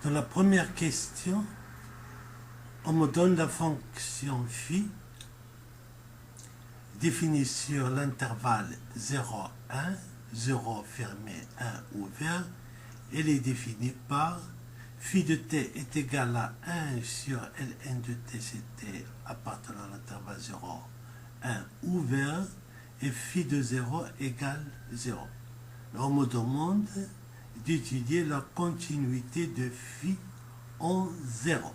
Dans la première question, on me donne la fonction phi définie sur l'intervalle 0, 1, 0 fermé, 1 ouvert. Elle est définie par phi de t est égal à 1 sur ln de t, c'était appartenant à l'intervalle 0, 1 ouvert, et phi de 0 égale 0. On me demande d'étudier la continuité de phi en 0.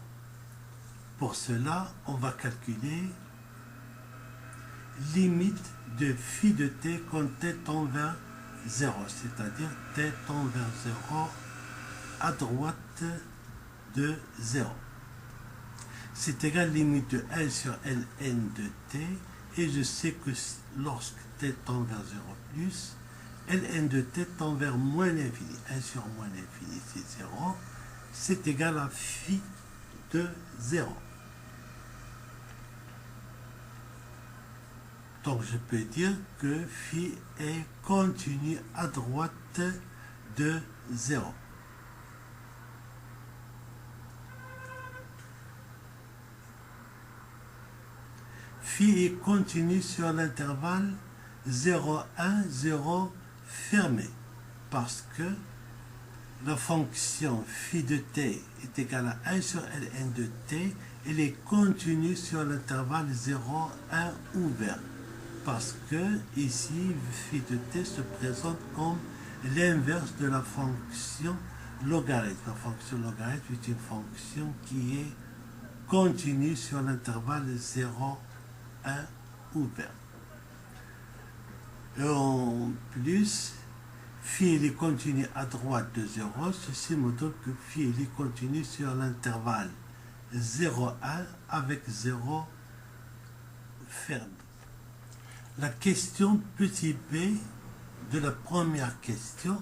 Pour cela, on va calculer limite de phi de t quand t tend vers 0, c'est-à-dire t tend vers 0 à droite de 0. C'est égal à limite de 1 sur ln de t, et je sais que lorsque t tend vers 0 plus, ln de t tend vers moins l'infini. 1 sur moins l'infini, c'est 0. C'est égal à phi de 0. Donc je peux dire que phi est continu à droite de 0. Phi est continu sur l'intervalle 0, 1, 0 fermé, parce que la fonction phi de t est égale à 1 sur ln de t, elle est continue sur l'intervalle 0, 1 ouvert, parce que ici phi de t se présente comme l'inverse de la fonction logarithme. La fonction logarithme est une fonction qui est continue sur l'intervalle 0, 1 ouvert. Et en plus, phi est continu à droite de 0, ceci me donne que phi est continu sur l'intervalle 0, 1 avec 0 fermé. La question petit b de la première question,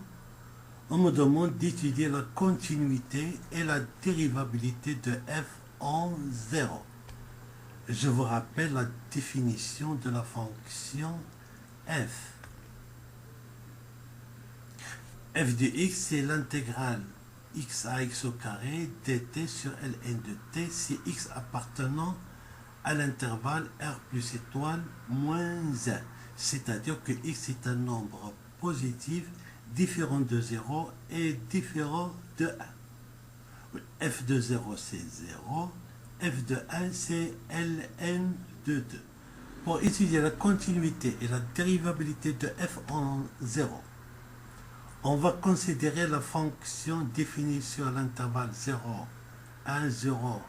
on me demande d'étudier la continuité et la dérivabilité de f en 0. Je vous rappelle la définition de la fonction f. F de x, c'est l'intégrale x à x au carré dt sur ln de t, si x appartenant à l'intervalle r plus étoile moins 1. C'est-à-dire que x est un nombre positif différent de 0 et différent de 1. F de 0, c'est 0. F de 1, c'est ln de 2. Pour étudier la continuité et la dérivabilité de f en 0, on va considérer la fonction définie sur l'intervalle 0, 1, 0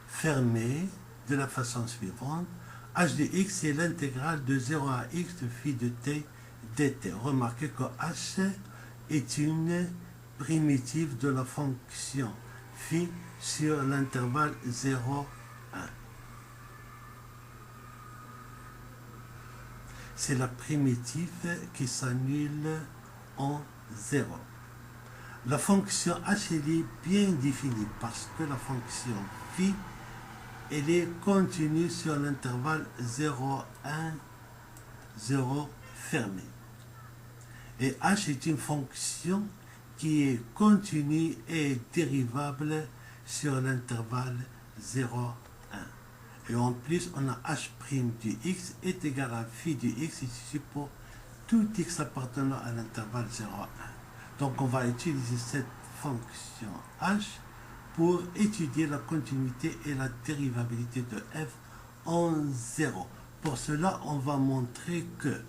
fermé de la façon suivante. H de x, c'est l'intégrale de 0 à x de phi de t dt. Remarquez que h est une primitive de la fonction phi sur l'intervalle 0, 1. C'est la primitive qui s'annule en 0. La fonction h elle est bien définie parce que la fonction phi elle est continue sur l'intervalle 0, 1, 0 fermé. Et h est une fonction qui est continue et dérivable sur l'intervalle 0, 1. Et en plus, on a h' du x est égal à phi du x ici pour tout x appartenant à l'intervalle 0, 1. Donc on va utiliser cette fonction h pour étudier la continuité et la dérivabilité de f en 0. Pour cela, on va montrer que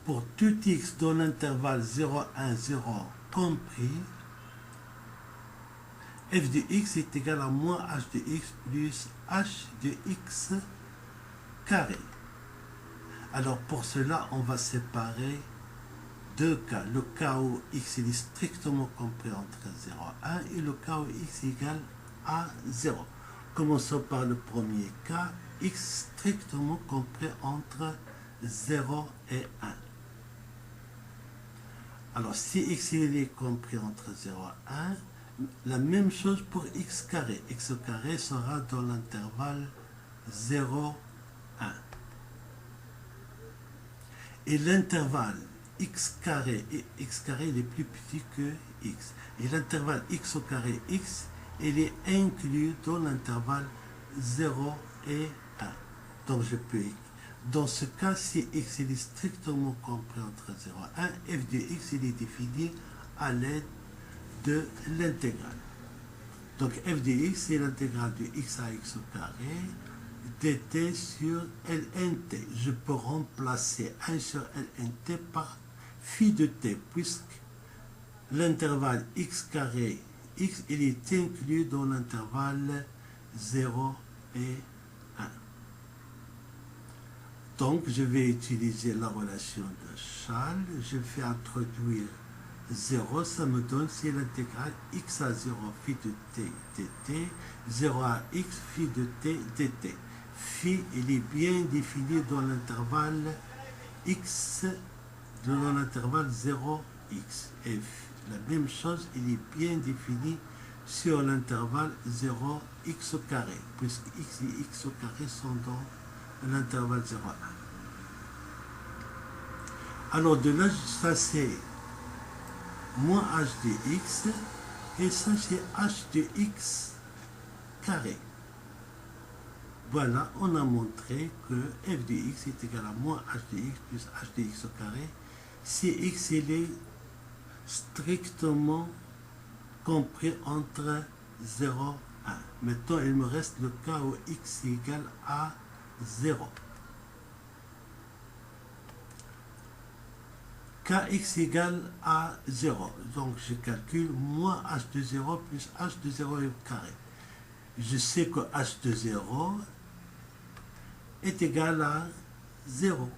pour tout x dans l'intervalle 0, 1, 0 compris, f de x est égal à moins h de x plus h de x carré. Alors pour cela, on va séparer deux cas. Le cas où x est strictement compris entre 0 et 1 et le cas où x égale à 0. Commençons par le premier cas, x strictement compris entre 0 et 1. Alors si x est compris entre 0 et 1, la même chose pour x carré. X carré sera dans l'intervalle 0, 1. Et l'intervalle x carré, et x carré il est plus petit que x. Et l'intervalle x au carré x, il est inclus dans l'intervalle 0 et 1. Donc je peux écrire. Dans ce cas, si x il est strictement compris entre 0 et 1, f de x il est défini à l'aide de l'intégrale. Donc f de x c'est l'intégrale de x à x au carré dt sur ln t. Je peux remplacer 1 sur ln t par phi de t, puisque l'intervalle x carré x il est inclus dans l'intervalle 0 et 1. Donc je vais utiliser la relation de Charles, je fais introduire 0, ça me donne, c'est l'intégrale x à 0 phi de t dt, 0 à x phi de t dt. Phi, il est bien défini dans l'intervalle x, dans l'intervalle 0x. Et la même chose, il est bien défini sur l'intervalle 0x au carré, puisque x et x au carré sont dans l'intervalle 0 à 1. Alors de là, ça c'est moins h de x, et ça c'est h de x carré. Voilà, on a montré que f de x est égal à moins h de x plus h de x au carré si x il est strictement compris entre 0 et 1. Maintenant, il me reste le cas où x est égal à 0. Kx égale à 0. Donc, je calcule moins h de 0 plus h de 0 au carré. Je sais que h de 0 est égal à 0.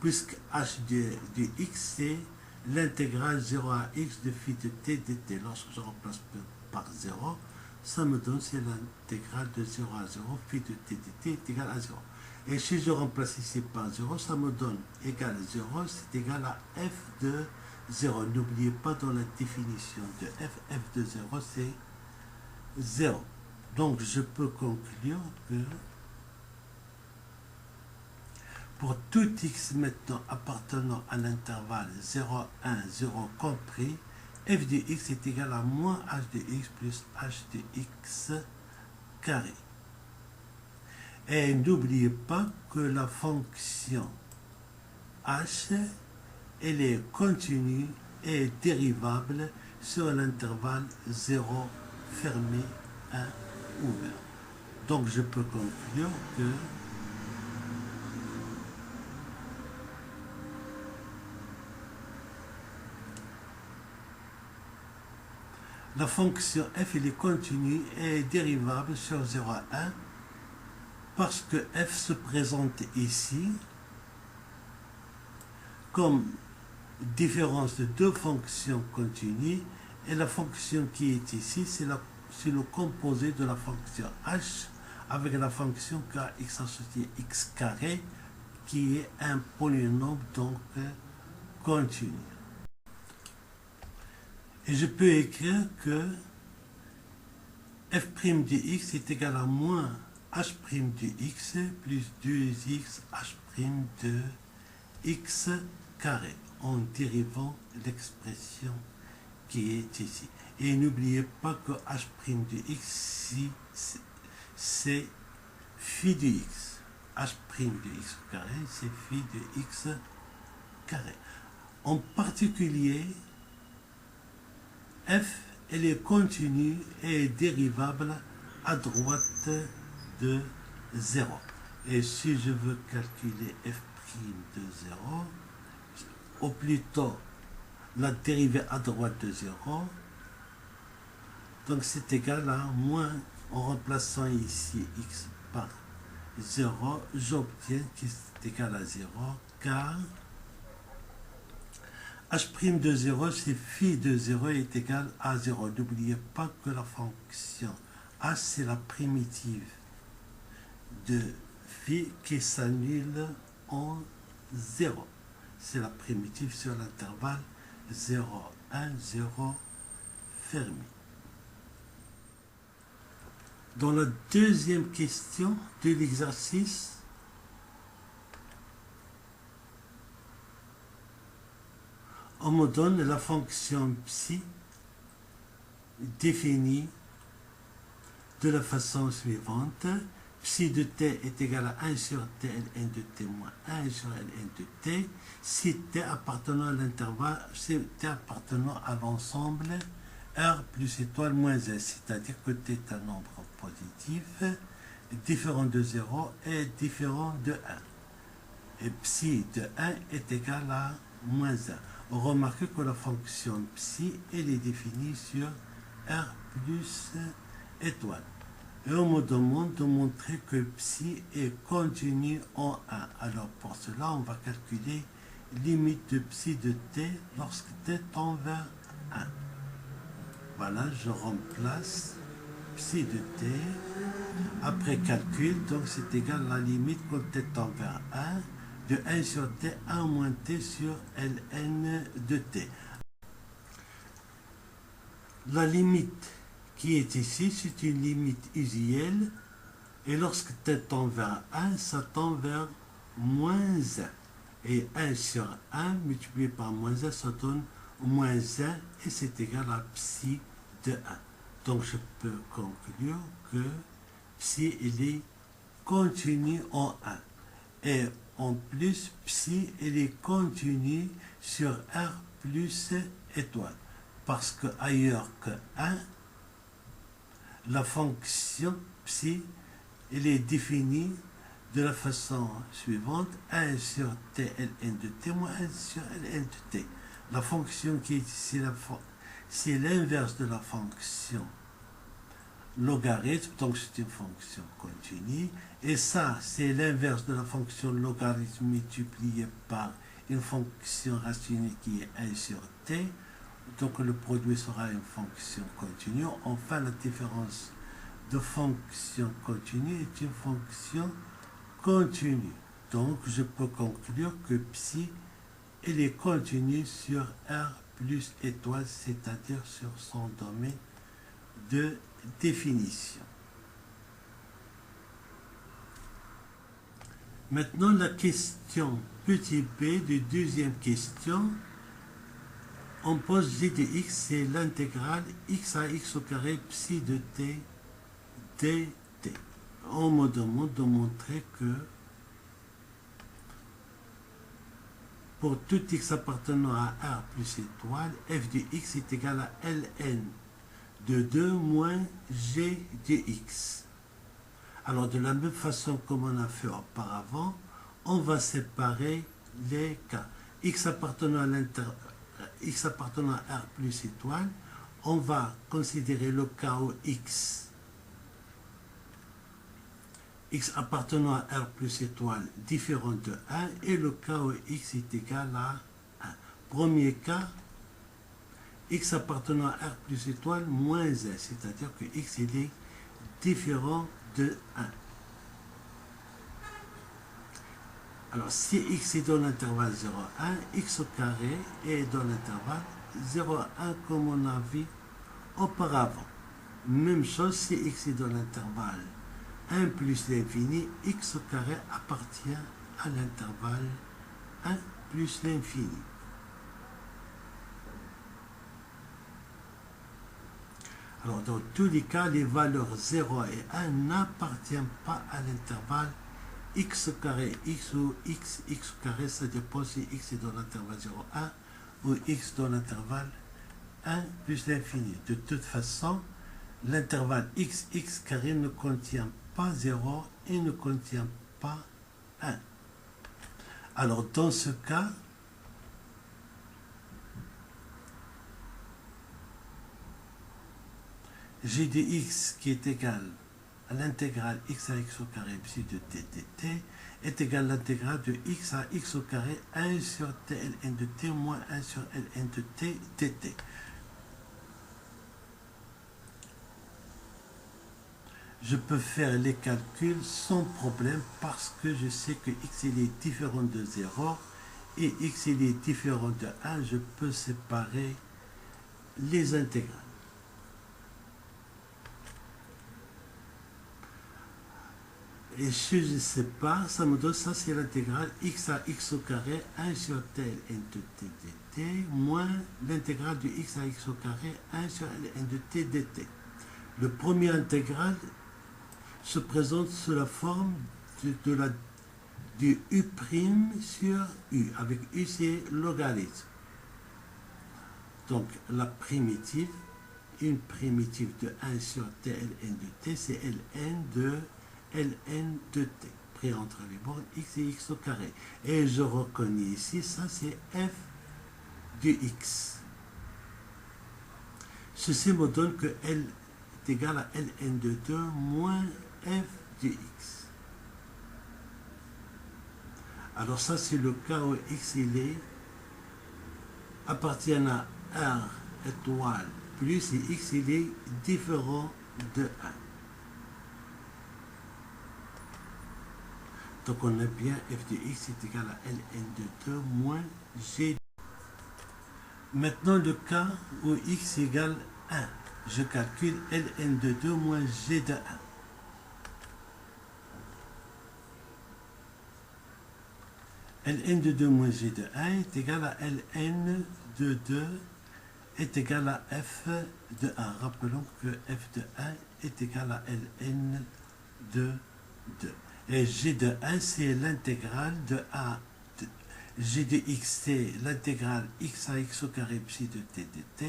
Puisque h de x, c'est l'intégrale 0 à x de phi de t dt. Lorsque je remplace par 0, ça me donne, c'est l'intégrale de 0 à 0, phi de t dt est égal à 0. Et si je remplace ici par 0, ça me donne égal à 0, c'est égal à f de 0. N'oubliez pas dans la définition de f de 0, c'est 0. Donc je peux conclure que pour tout x maintenant appartenant à l'intervalle 0, 1, 0 compris, f de x est égal à moins h de x plus h de x carré. Et n'oubliez pas que la fonction h, elle est continue et dérivable sur l'intervalle 0 fermé, 1 ouvert. Donc je peux conclure que la fonction f elle est continue et dérivable sur 0 à 1 parce que f se présente ici comme différence de deux fonctions continues et la fonction qui est ici c'est le composé de la fonction h avec la fonction kx associée x carré qui est un polynôme donc continu. Et je peux écrire que f' de x est égal à moins h' de x plus 2x h' de x carré en dérivant l'expression qui est ici. Et n'oubliez pas que h' de x, c'est phi de x. h' de x carré, c'est phi de x carré. En particulier, f, elle est continue et dérivable à droite de 0. Et si je veux calculer f' de 0, ou plutôt la dérivée à droite de 0, donc c'est égal à moins, en remplaçant ici x par 0, j'obtiens qui est égal à 0, car h' de 0, c'est phi de 0 est égal à 0. N'oubliez pas que la fonction h, c'est la primitive de phi qui s'annule en 0. C'est la primitive sur l'intervalle 0, 1, 0 fermé. Dans la deuxième question de l'exercice, On me donne la fonction psi définie de la façon suivante. Psi de t est égal à 1 sur t ln de t moins 1 sur ln de t si t appartenant à l'intervalle, si t appartenant à l'ensemble R plus étoile moins S, c'est-à-dire que t est un nombre positif différent de 0 et différent de 1. Et psi de 1 est égal à moins 1. Remarquez que la fonction psi, elle est définie sur R plus étoile. Et on me demande de montrer que psi est continu en 1. Alors pour cela, on va calculer limite de psi de t lorsque t tend vers 1. Voilà, je remplace psi de t. Après calcul, donc c'est égal à la limite quand t tend vers 1 de 1 sur t, 1 moins t sur ln de t. La limite qui est ici, c'est une limite usuelle. Et lorsque t tend vers 1, ça tend vers moins 1. Et 1 sur 1 multiplié par moins 1, ça donne moins 1. Et c'est égal à psi de 1. Donc je peux conclure que psi, il est continu en 1. Et en plus, psi, il est continu sur R plus étoile. Parce que ailleurs que 1, la fonction psi, elle est définie de la façon suivante, 1 sur t ln de t moins 1 sur ln de t. La fonction qui est ici, c'est l'inverse de la fonction logarithme, donc c'est une fonction continue. Et ça, c'est l'inverse de la fonction logarithme multipliée par une fonction rationnelle qui est 1 sur t. Donc le produit sera une fonction continue. Enfin, la différence de fonction continue est une fonction continue. Donc je peux conclure que psi, il est continu sur R plus étoile, c'est-à-dire sur son domaine de définition. Maintenant, la question petit b de deuxième question. On pose g de x, c'est l'intégrale x à x au carré psi de t dt. On me demande de montrer que pour tout x appartenant à R plus étoile, f de x est égal à ln de 2 moins g de x. Alors de la même façon comme on a fait auparavant, on va séparer les cas. X appartenant à R plus étoile, on va considérer le cas où x appartenant à R plus étoile différent de 1 et le cas où x est égal à 1. Premier cas, x appartenant à R plus étoile moins 1, c'est-à-dire que x il est différent de 1. Alors si x est dans l'intervalle 0, 1, x au carré est dans l'intervalle 0, 1 comme on a vu auparavant. Même chose si x est dans l'intervalle 1 plus l'infini, x au carré appartient à l'intervalle 1 plus l'infini. Alors dans tous les cas, les valeurs 0 et 1 n'appartiennent pas à l'intervalle x au carré, x ou x au carré, ça dépend si x est dans l'intervalle 0, 1 ou x dans l'intervalle 1 plus l'infini. De toute façon, l'intervalle x carré ne contient pas 0 et ne contient pas 1. Alors dans ce cas, g de x qui est égal à l'intégrale x à x au carré psi de t dt est égal à l'intégrale de x à x au carré 1 sur t ln de t moins 1 sur ln de t dt. Je peux faire les calculs sans problème parce que je sais que x il est différent de 0 et x il est différent de 1. Je peux séparer les intégrales. Et si je sépare, ça me donne, ça c'est l'intégrale x à x au carré 1 sur t ln de t dt moins l'intégrale de x à x au carré 1 sur ln de t dt. Le premier intégral se présente sous la forme du u' sur u, avec u c'est logarithme. Donc la primitive, une primitive de 1 sur t ln de t, c'est ln de t, pris entre les bornes x et x au carré. Et je reconnais ici, ça c'est f du x. Ceci me donne que L est égal à ln de 2 moins f du x. Alors ça c'est le cas où x il est appartient à R étoile plus et x il est différent de 1. Donc on a bien f de x est égal à ln de 2 moins g. Maintenant le cas où x égale 1, je calcule ln de 2 moins g de 1. Ln de 2 moins g de 1 est égal à ln de 2 est égal à f de 1. Rappelons que f de 1 est égal à ln de 2. Et g de 1, c'est l'intégrale de a. G de x, c'est l'intégrale x à x au carré psi de t dt.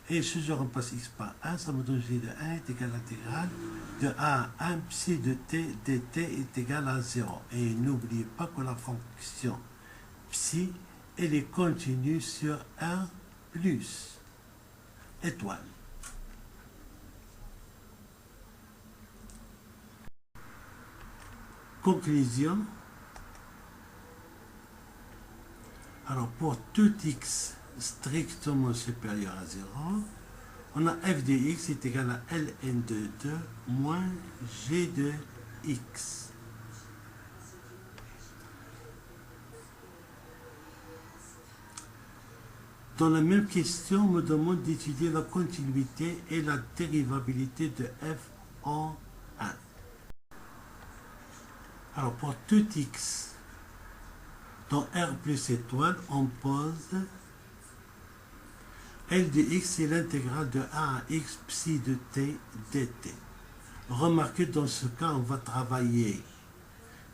Et si je remplace x par 1, ça me donne g de 1 est égal à l'intégrale de a à 1 psi de t dt est égal à 0. Et n'oubliez pas que la fonction psi, elle est continue sur R plus étoile. Conclusion. Alors pour tout x strictement supérieur à 0, on a f de x est égal à ln de 2 moins g de x. Dans la même question, on me demande d'étudier la continuité et la dérivabilité de f en 1. Alors pour tout x dans R plus étoile, on pose L de x, c'est l'intégrale de a à x psi de t dt. Remarquez, dans ce cas, on va travailler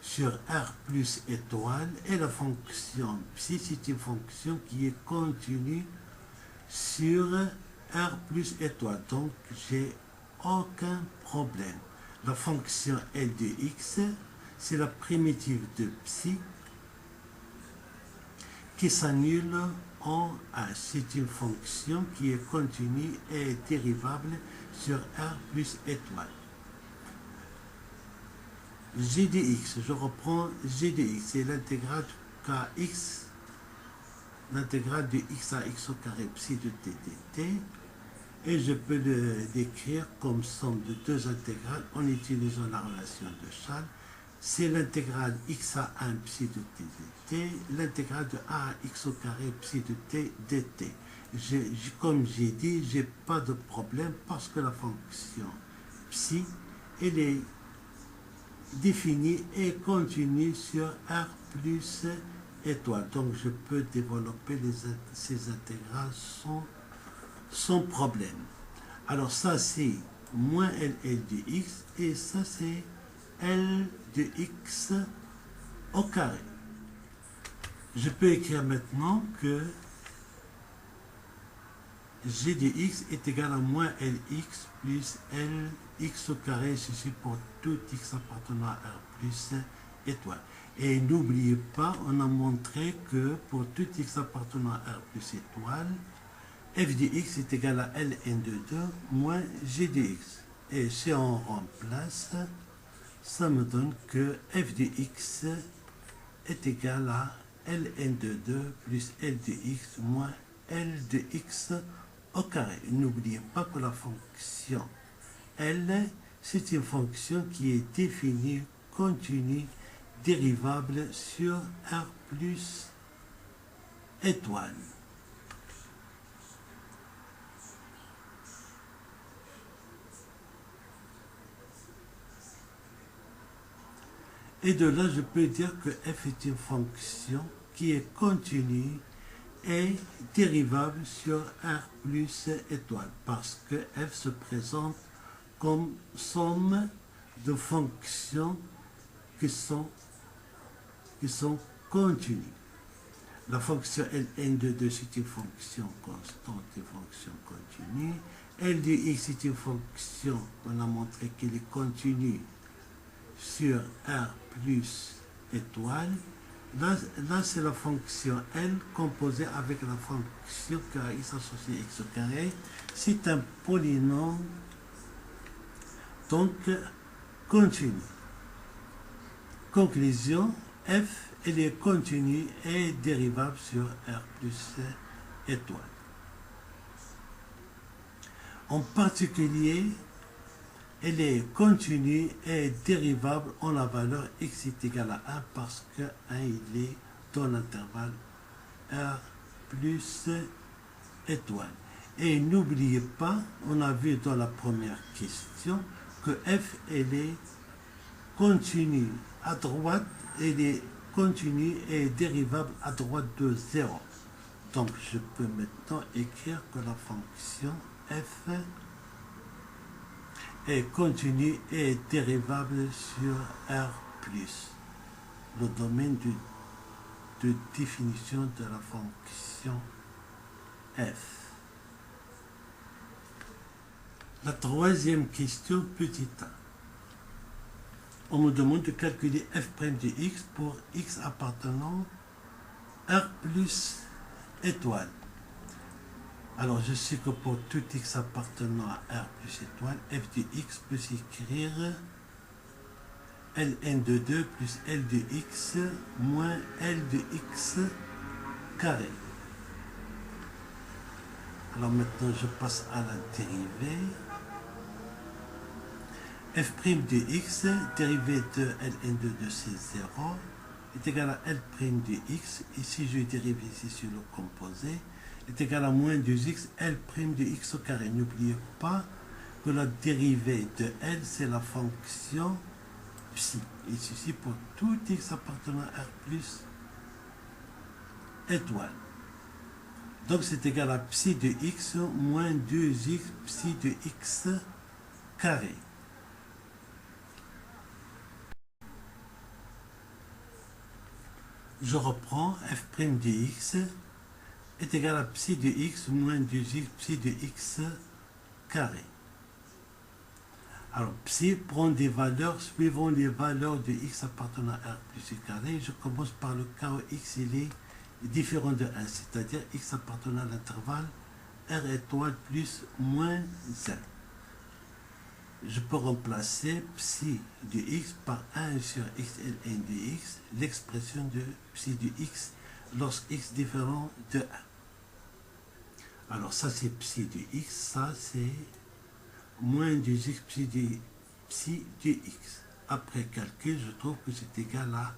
sur R plus étoile et la fonction psi, c'est une fonction qui est continue sur R plus étoile. Donc, j'ai aucun problème. La fonction L de x, c'est la primitive de psi qui s'annule en A. C'est une fonction qui est continue et dérivable sur R plus étoile. G de x, je reprends G de x, c'est l'intégrale kx, l'intégrale de x à x au carré psi de t dt, et je peux le décrire comme somme de deux intégrales en utilisant la relation de Chasles. C'est l'intégrale x à 1 psi de t dt, l'intégrale de a à x au carré psi de t dt. Comme j'ai dit, j'ai pas de problème parce que la fonction psi, elle est définie et continue sur R plus étoile. Donc je peux développer ces intégrales sans problème. Alors ça c'est moins LL de x et ça c'est L de x au carré. Je peux écrire maintenant que g de x est égal à moins lx plus lx au carré, ceci pour tout x appartenant à R plus étoile. Et n'oubliez pas, on a montré que pour tout x appartenant à R plus étoile, f de x est égal à ln de 2 moins g de x. Et si on remplace, ça me donne que f de x est égal à ln de 2 plus l de x moins l de x au carré. N'oubliez pas que la fonction L, c'est une fonction qui est définie, continue, dérivable sur R plus étoile. Et de là, je peux dire que f est une fonction qui est continue et dérivable sur R plus étoile, parce que f se présente comme somme de fonctions qui sont continues. La fonction Ln de 2 c'est une fonction constante et fonction continue. L de x est une fonction, on a montré qu'elle est continue sur R plus étoile. Là c'est la fonction L composée avec la fonction x associée x au carré. C'est un polynôme, donc continu. Conclusion, f elle est continue et dérivable sur R plus étoile. En particulier, elle est continue et dérivable en la valeur x est égal à 1 parce que 1 il est dans l'intervalle R plus étoile. Et n'oubliez pas, on a vu dans la première question que f elle est continue à droite, elle est continue et dérivable à droite de 0. Donc je peux maintenant écrire que la fonction f est continue et dérivable sur R+, le domaine de définition de la fonction f. La troisième question, petit a. On me demande de calculer f' de x pour x appartenant R plus étoile. Alors je sais que pour tout x appartenant à R plus étoile, f de x peut s'écrire ln de 2 plus L de x moins L de x carré. Alors maintenant je passe à la dérivée. f' de x, dérivée de ln de 2 c'est 0, est égal à L' de x, et si je dérive ici sur le composé, est égal à moins 2x, L' de x au carré. N'oubliez pas que la dérivée de L, c'est la fonction psi. Et ceci pour tout x appartenant à R plus étoile. Donc c'est égal à psi de x moins 2x psi de x carré. Je reprends f' de x est égal à psi de x moins 2x psi de x carré. Alors psi prend des valeurs suivant les valeurs de x appartenant à R plus carré. Je commence par le cas où x il est différent de 1, c'est-à-dire x appartenant à l'intervalle R étoile plus moins 1. Je peux remplacer psi de x par 1 sur xln de x, l'expression de psi de x lorsque x différent de 1. Alors ça c'est psi de x, ça c'est moins 2x psi de x. Après calcul, je trouve que c'est égal à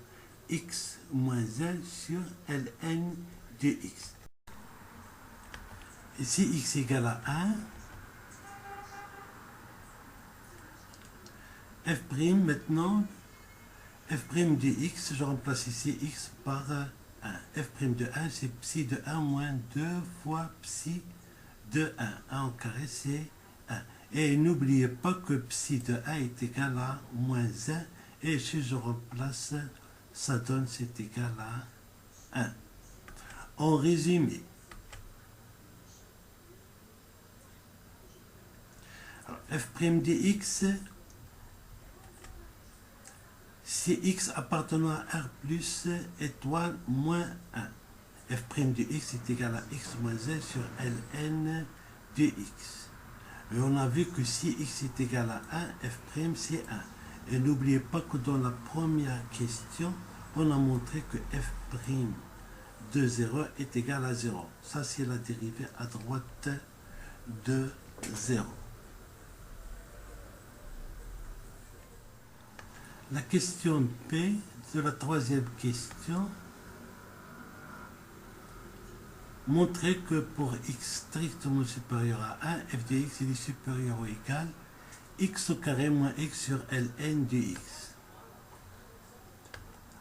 x moins 1 sur ln de x. Et si x égale à 1, f' maintenant, f' de x, je remplace ici x par 1. f' de 1, c'est psi de 1 moins 2 fois psi de 1. 1 au carré, c'est 1. Et n'oubliez pas que psi de 1 est égal à moins 1. Et si je remplace, ça donne c'est égal à 1. En résumé, f' de x, c'est x appartenant à R plus étoile moins 1. f' de x est égal à x moins 1 sur ln de x. Et on a vu que si x est égal à 1, f' c'est 1. Et n'oubliez pas que dans la première question, on a montré que f' de 0 est égal à 0. Ça, c'est la dérivée à droite de 0. La question P de la troisième question montrer que pour x strictement supérieur à 1, f de x est supérieur ou égal x au carré moins x sur ln de x.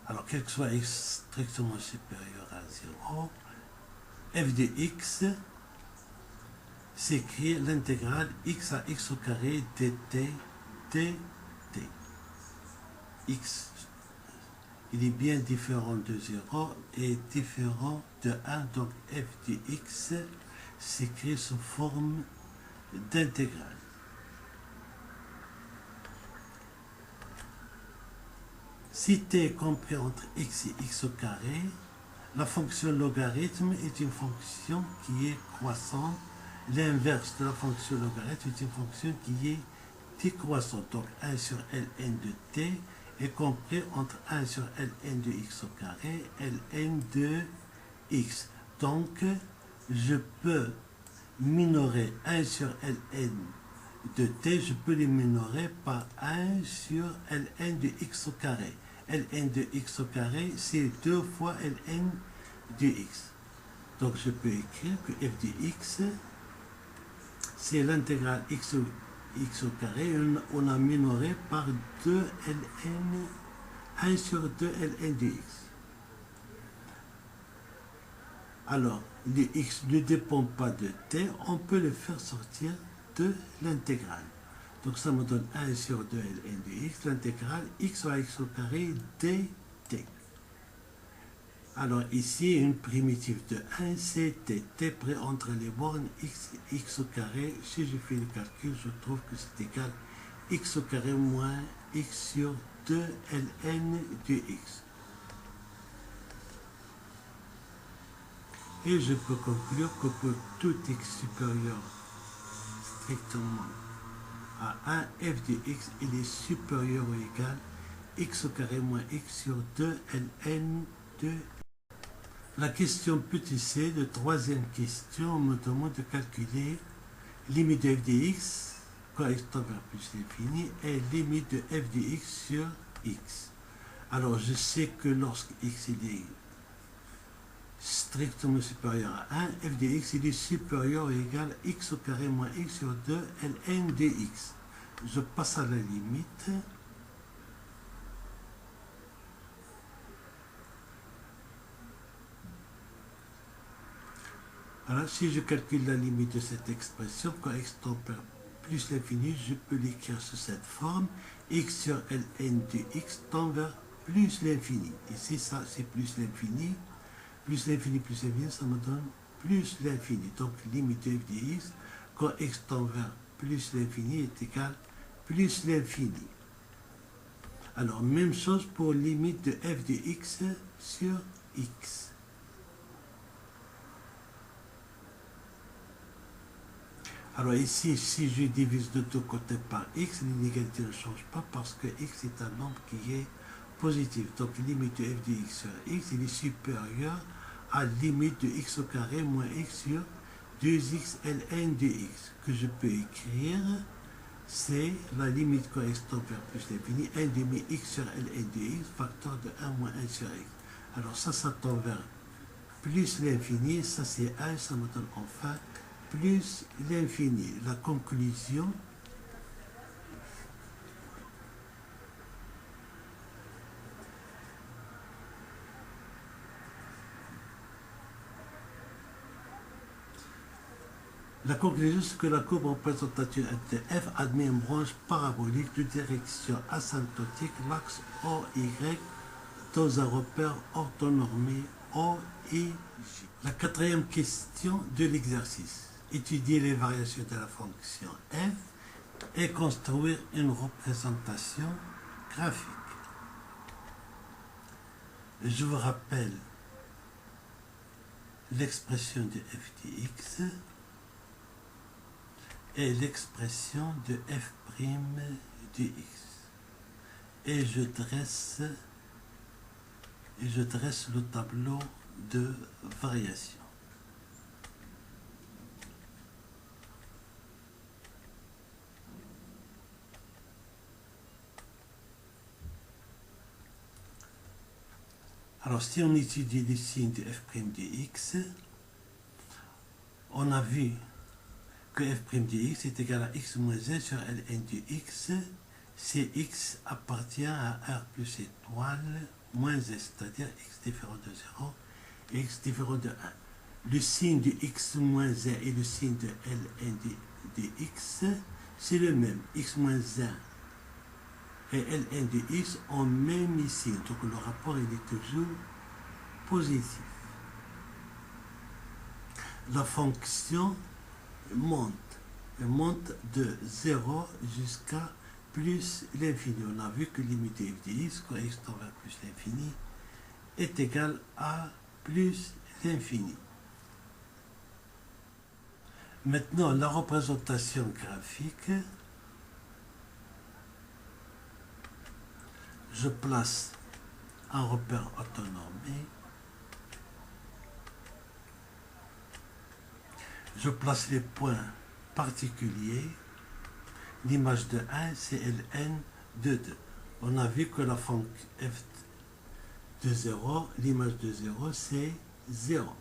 Alors, quel que soit x strictement supérieur à 0, f de x s'écrit l'intégrale x à x au carré dt dt. X, il est bien différent de 0 et différent de 1, donc f de x s'écrit sous forme d'intégrale. Si t est compris entre x et x au carré, la fonction logarithme est une fonction qui est croissante. L'inverse de la fonction logarithme est une fonction qui est décroissante. Donc 1 sur ln de t est compris entre 1 sur ln de x au carré et ln de x. Donc je peux minorer 1 sur ln de t, je peux les minorer par 1 sur ln de x au carré. Ln de x au carré, c'est 2 fois ln de x. Donc je peux écrire que f de x, c'est l'intégrale x au carré, on a minoré par 2 ln, 1 sur 2 ln de x. Alors, le x ne dépend pas de t, on peut le faire sortir de l'intégrale. Donc ça me donne 1 sur 2 ln de x, l'intégrale x à x au carré dt. Alors ici, une primitive de 1, c'est t. T pris entre les bornes x au carré. Si je fais le calcul, je trouve que c'est égal x au carré moins x sur 2 ln de x. Et je peux conclure que pour tout x supérieur strictement à 1, f de x, il est supérieur ou égal x au carré moins x sur 2 ln de x. La question petit c, de troisième question, me demande de calculer limite de f de x, quand x tend vers plus l'infini, et limite de f de x sur x. Alors je sais que lorsque x est strictement supérieur à 1, f de x il est supérieur ou égal x au carré moins x sur 2 ln de x. Je passe à la limite. Alors, si je calcule la limite de cette expression, quand x tend vers plus l'infini, je peux l'écrire sous cette forme. X sur ln de x tend vers plus l'infini. Ici, ça, c'est plus l'infini. Plus l'infini, ça me donne plus l'infini. Donc, limite de f de x, quand x tend vers plus l'infini, est égal plus l'infini. Alors, même chose pour limite de f de x sur x. Alors ici, si je divise de deux côtés par x, l'inégalité ne change pas parce que x est un nombre qui est positif. Donc limite de f de x sur x, il est supérieur à limite de x au carré moins x sur 2x ln de x. Que je peux écrire, c'est la limite quand x tend vers plus l'infini, 1 demi x sur ln de x, facteur de 1 moins 1 sur x. Alors ça tend vers plus l'infini, ça c'est 1, ça me donne enfin plus l'infini. La conclusion, c'est que la courbe représentative de f admet une branche parabolique de direction asymptotique, l'axe OY, dans un repère orthonormé OIJ. La quatrième question de l'exercice. Étudier les variations de la fonction f et construire une représentation graphique. Je vous rappelle l'expression de f de x et l'expression de f' de x. Et je dresse le tableau de variation. Alors, si on étudie les signes de f' de x, on a vu que f' de x est égal à x moins 1 sur ln de x, si x appartient à R plus étoile moins s, c'est-à-dire x différent de 0 et x différent de 1. Le signe de x moins 1 et le signe de ln de x, c'est le même. X moins 1 et ln de x ont même ici. Donc le rapport il est toujours positif. La fonction monte de 0 jusqu'à plus l'infini. On a vu que limite de f de x, quand x tend vers plus l'infini, est égal à plus l'infini. Maintenant, la représentation graphique, je place un repère autonomé, je place les points particuliers, l'image de 1 c'est ln de 2. On a vu que la fonction f de 0, l'image de 0 c'est 0.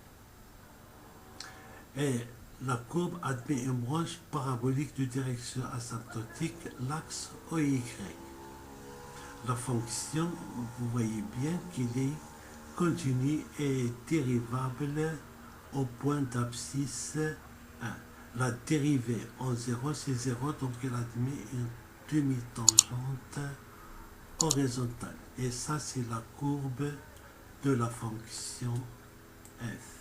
Et la courbe admet une branche parabolique de direction asymptotique, l'axe OY. La fonction, vous voyez bien qu'il est continu et dérivable au point d'abscisse 1. La dérivée en 0, c'est 0, donc elle admet une demi-tangente horizontale. Et ça, c'est la courbe de la fonction f.